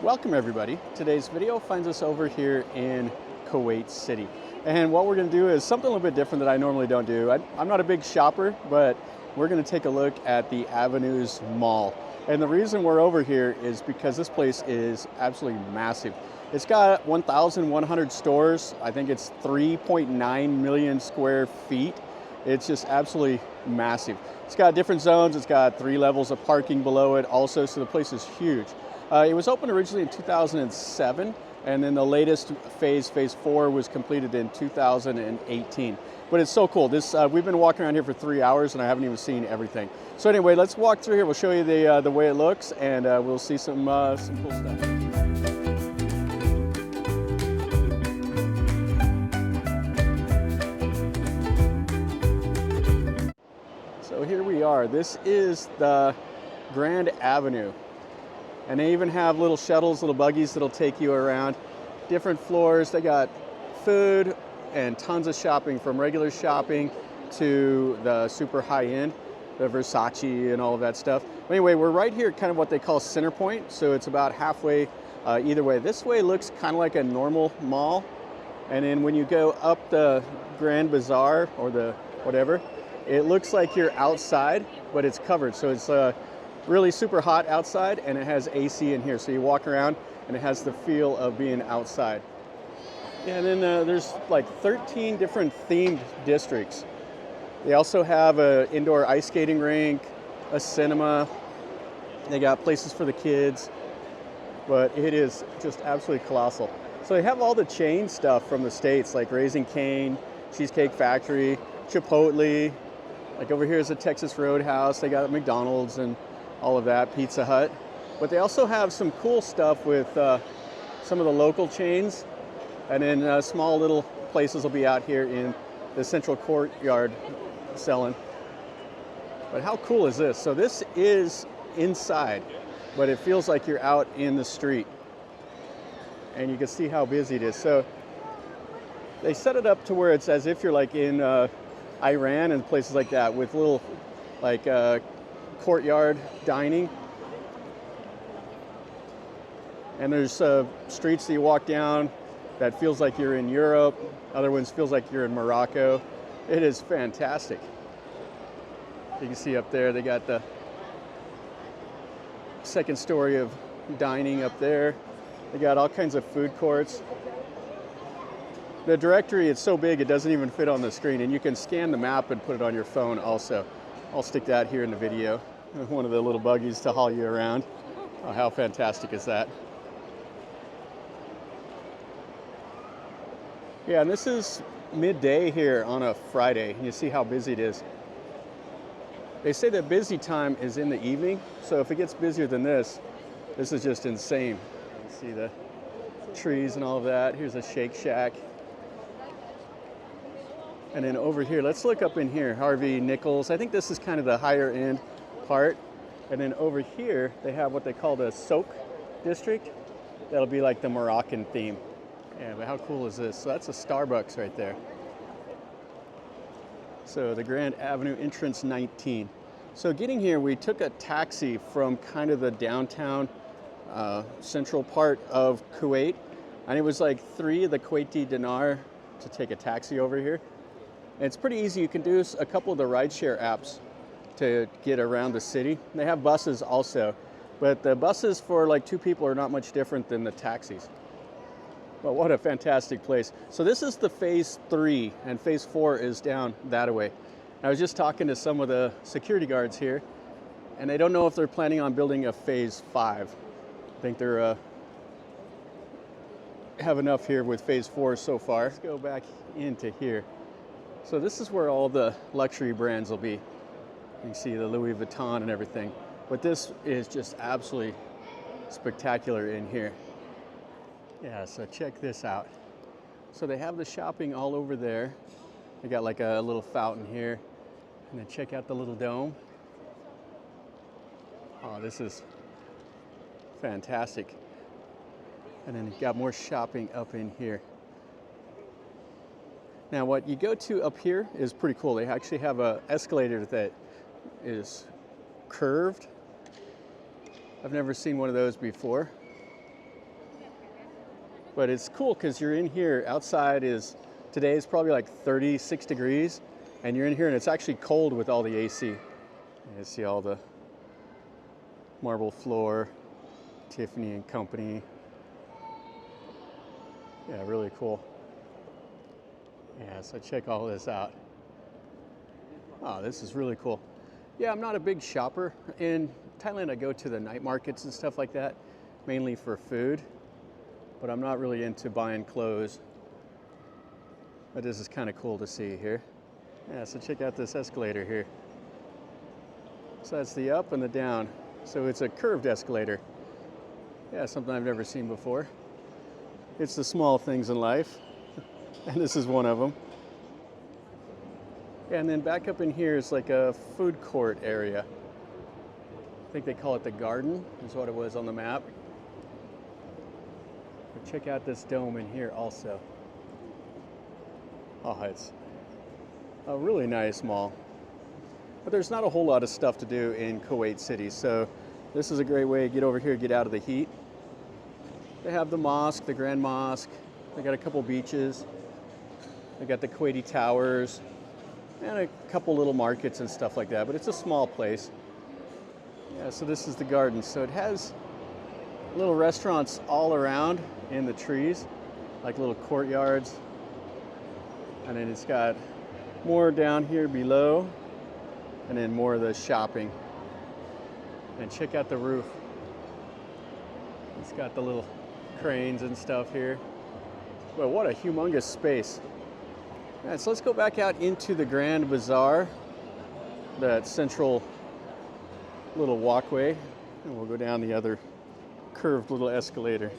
Welcome everybody. Today's video finds us over here in Kuwait City. And what we're going to do is something a little bit different that I normally don't do. I'm not a big shopper, but we're going to take a look at the Avenues Mall. And the reason we're over here is because this place is absolutely massive. It's got 1,100 stores. I think it's 3.9 million square feet. It's just absolutely massive. It's got different zones. It's got 3 levels of parking below it also, so the place is huge. It was opened originally in 2007, and then the latest phase 4, was completed in 2018. But it's so cool. We've been walking around here for 3 hours, and I haven't even seen everything. So anyway, let's walk through here. We'll show you the way it looks, and we'll see some cool stuff. So here we are. This is the Grand Avenue. And they even have little shuttles, little buggies that'll take you around different floors. They got food and tons of shopping, from regular shopping to the super high end, the Versace and all of that stuff. Anyway, we're right here at kind of what they call center point. So it's about halfway either way. This way looks kind of like a normal mall. And then when you go up the Grand Bazaar or the whatever, it looks like you're outside, but it's covered. So it's really super hot outside, and it has AC in here. So you walk around and it has the feel of being outside. And then there's like 13 different themed districts. They also have an indoor ice skating rink, a cinema. They got places for the kids, but it is just absolutely colossal. So they have all the chain stuff from the States, like Raising Cane, Cheesecake Factory, Chipotle. Like over here is a Texas Roadhouse. They got McDonald's and all of that, Pizza Hut. But they also have some cool stuff with some of the local chains. And then small little places will be out here in the central courtyard selling. But how cool is this? So this is inside, but it feels like you're out in the street. And you can see how busy it is. So they set it up to where it's as if you're like in Iran and places like that, with little like courtyard dining. And there's streets that you walk down that feels like you're in Europe. Other ones feels like you're in Morocco. It is fantastic. You can see up there they got the second story of dining up there. They got all kinds of food courts. The directory, it's so big it doesn't even fit on the screen, and you can scan the map and put it on your phone also. I'll stick that here in the video. One of the little buggies to haul you around. Oh, how fantastic is that? Yeah, and this is midday here on a Friday. You see how busy it is. They say that busy time is in the evening, so if it gets busier than this is just insane. You see the trees and all of that. Here's a Shake Shack. And then over here, let's look up in here, Harvey Nichols. I think this is kind of the higher end part. And then over here, they have what they call the Souk district. That'll be like the Moroccan theme. Yeah, but how cool is this? So that's a Starbucks right there. So the Grand Avenue entrance 19. So getting here, we took a taxi from kind of the downtown central part of Kuwait. And it was like 3 of the Kuwaiti dinar to take a taxi over here. And it's pretty easy. You can do a couple of the rideshare apps to get around the city. They have buses also, but the buses for like 2 people are not much different than the taxis. But what a fantastic place. So this is the phase 3, and phase 4 is down that way. I was just talking to some of the security guards here, and they don't know if they're planning on building a phase 5. I think they're have enough here with phase 4 so far. Let's go back into here. So this is where all the luxury brands will be. You can see the Louis Vuitton and everything. But this is just absolutely spectacular in here. Yeah, so check this out. So they have the shopping all over there. They got like a little fountain here. And then check out the little dome. Oh, this is fantastic. And then you've got more shopping up in here. Now what you go to up here is pretty cool. They actually have an escalator that is curved. I've never seen one of those before. But it's cool because you're in here. Outside today is probably like 36 degrees, and you're in here and it's actually cold with all the AC. You see all the marble floor, Tiffany and Company. Yeah, really cool. Yeah, so check all this out. Oh, this is really cool. Yeah, I'm not a big shopper. In Thailand, I go to the night markets and stuff like that, mainly for food, but I'm not really into buying clothes. But this is kind of cool to see here. Yeah, so check out this escalator here. So that's the up and the down. So it's a curved escalator. Yeah, something I've never seen before. It's the small things in life, and this is one of them. And then back up in here is like a food court area. I think they call it the garden, is what it was on the map. But check out this dome in here also. Oh, it's a really nice mall. But there's not a whole lot of stuff to do in Kuwait City, so this is a great way to get over here, get out of the heat. They have the mosque, the Grand Mosque. They got a couple beaches. They got the Kuwaiti Towers and a couple little markets and stuff like that, but it's a small place. Yeah, so this is the garden. So it has little restaurants all around in the trees, like little courtyards. And then it's got more down here below, and then more of the shopping. And check out the roof. It's got the little cranes and stuff here. Well, what a humongous space. All right, so let's go back out into the Grand Bazaar, that central little walkway, and we'll go down the other curved little escalator.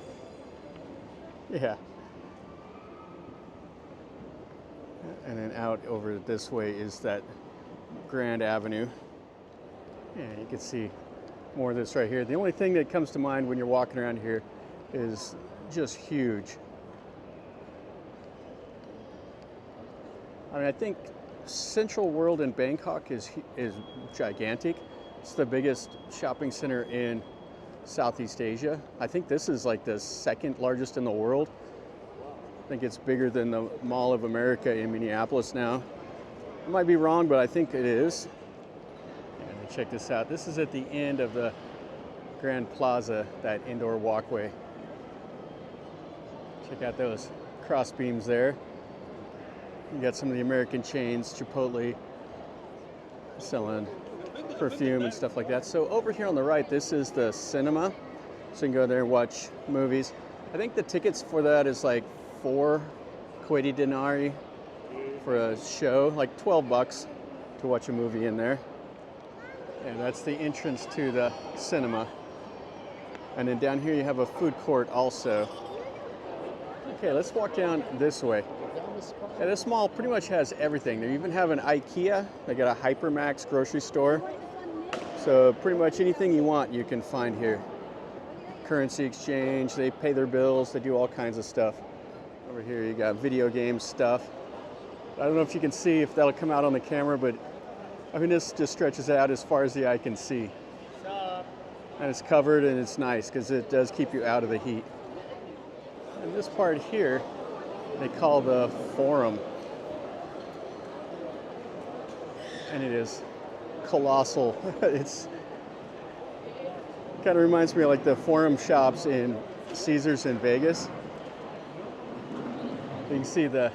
Yeah. And then out over this way is that Grand Avenue. Yeah, you can see more of this right here. The only thing that comes to mind when you're walking around here is just huge. I mean, I think Central World in Bangkok is gigantic. It's the biggest shopping center in Southeast Asia. I think this is like the second largest in the world. I think it's bigger than the Mall of America in Minneapolis now. I might be wrong, but I think it is. And check this out. This is at the end of the Grand Plaza, that indoor walkway. Check out those cross beams there. You got some of the American chains, Chipotle, selling perfume and stuff like that. So over here on the right, this is the cinema. So you can go there and watch movies. I think the tickets for that is like 4 Kuwaiti dinari for a show, like 12 bucks to watch a movie in there. And that's the entrance to the cinema. And then down here you have a food court also. Okay, let's walk down this way. Yeah, this mall pretty much has everything. They even have an IKEA. They got a Hypermax grocery store. So pretty much anything you want you can find here. Currency exchange, they pay their bills, they do all kinds of stuff. Over here you got video game stuff. I don't know if you can see if that'll come out on the camera, but I mean this just stretches out as far as the eye can see. And it's covered and it's nice because it does keep you out of the heat. And this part here they call the Forum. And it is colossal. It's kind of reminds me of like the Forum shops in Caesars in Vegas. You can see the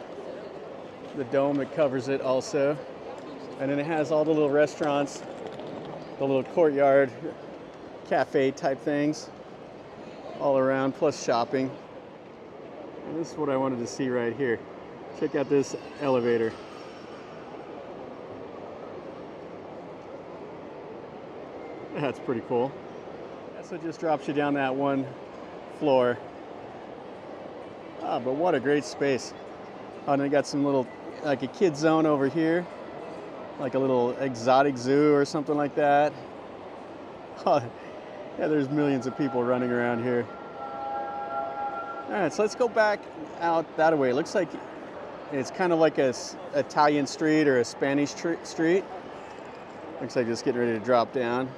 dome that covers it also. And then it has all the little restaurants, the little courtyard, cafe type things all around, plus shopping. And this is what I wanted to see right here. Check out this elevator. That's pretty cool. So it just drops you down that one floor. Ah, but what a great space. Oh, and they got some little, like a kid zone over here. Like a little exotic zoo or something like that. Oh, yeah, there's millions of people running around here. All right, so let's go back out that way. It looks like it's kind of like a Italian street or a Spanish street. Looks like it's getting ready to drop down.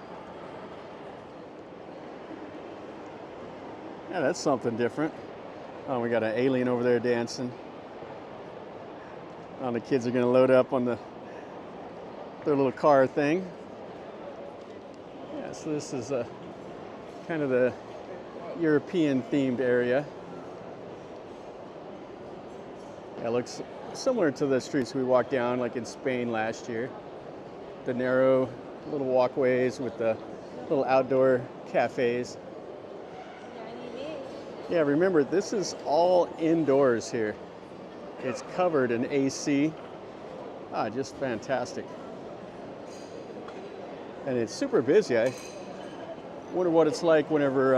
Yeah, that's something different. Oh, we got an alien over there dancing. Oh, the kids are gonna load up on their little car thing. Yeah, so this is a kind of the European themed area. Yeah, it looks similar to the streets we walked down like in Spain last year. The narrow little walkways with the little outdoor cafes. Yeah, remember, this is all indoors here. It's covered in AC. Ah, just fantastic. And it's super busy. I wonder what it's like whenever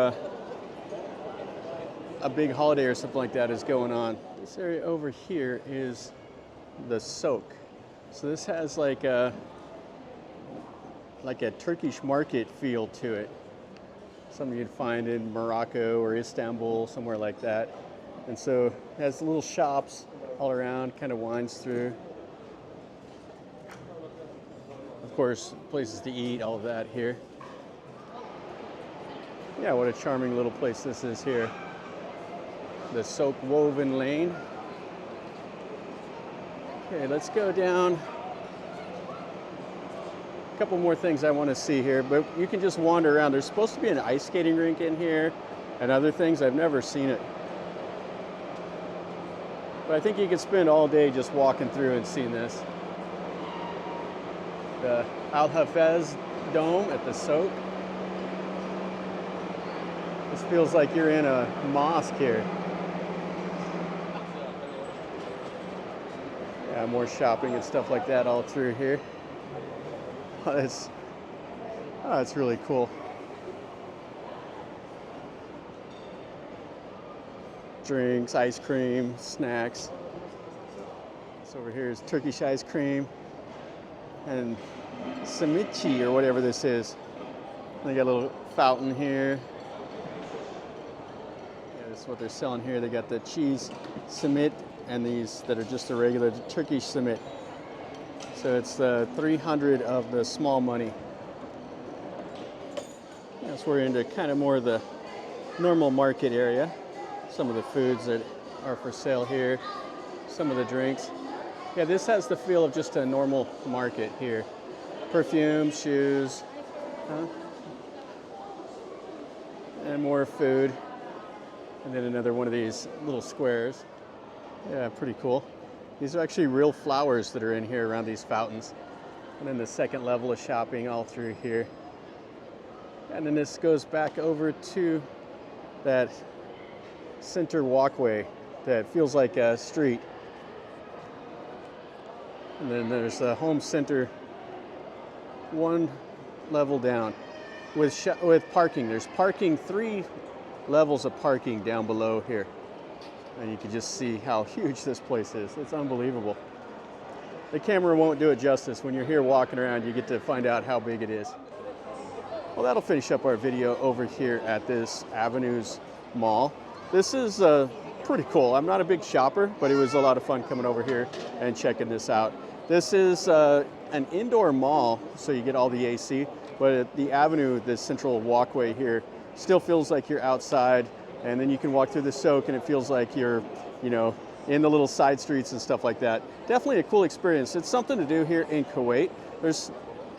a big holiday or something like that is going on. This area over here is the Souk. So this has like a Turkish market feel to it. Something you'd find in Morocco or Istanbul, somewhere like that. And so it has little shops all around, kind of winds through. Of course, places to eat, all of that here. Yeah, what a charming little place this is here. The Souk Woven Lane. Okay, let's go down. A couple more things I want to see here, but you can just wander around. There's supposed to be an ice skating rink in here and other things. I've never seen it. But I think you could spend all day just walking through and seeing this. The Al-Ahmed Dome at the Souk. This feels like you're in a mosque here. Yeah, more shopping and stuff like that all through here. Oh, that's really cool. Drinks, ice cream, snacks. So over here is Turkish ice cream and simichi or whatever this is. They got a little fountain here. Yeah, this is what they're selling here. They got the cheese simit and these that are just a regular Turkish simit. So it's the 300 of the small money. Yes, we're into kind of more of the normal market area. Some of the foods that are for sale here, some of the drinks. Yeah, this has the feel of just a normal market here. Perfume, shoes, and more food. And then another one of these little squares. Yeah, pretty cool. These are actually real flowers that are in here around these fountains. And then the second level of shopping all through here. And then this goes back over to that center walkway that feels like a street. And then there's the home center one level down with parking. There's parking, 3 levels of parking down below here. And you can just see how huge this place is. It's unbelievable. The camera won't do it justice. When you're here walking around, you get to find out how big it is. Well, that'll finish up our video over here at this Avenues Mall. This is pretty cool. I'm not a big shopper, but it was a lot of fun coming over here and checking this out. This is an indoor mall, so you get all the AC, but at the avenue, this central walkway here, still feels like you're outside. And then you can walk through the Souk and it feels like you're, you know, in the little side streets and stuff like that. Definitely a cool experience. It's something to do here in Kuwait.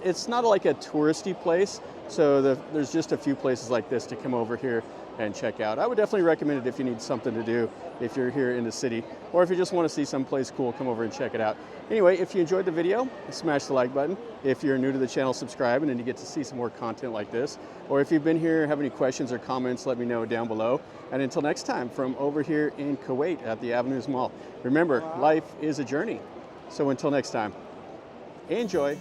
It's not like a touristy place, so there's just a few places like this to come over here and check out. I would definitely recommend it if you need something to do if you're here in the city, or if you just want to see someplace cool, come over and check it out. Anyway, if you enjoyed the video, smash the like button. If you're new to the channel, subscribe, and then you get to see some more content like this. Or if you've been here, have any questions or comments, let me know down below. And until next time, from over here in Kuwait at the Avenues Mall, remember, life is a journey. So until next time, enjoy.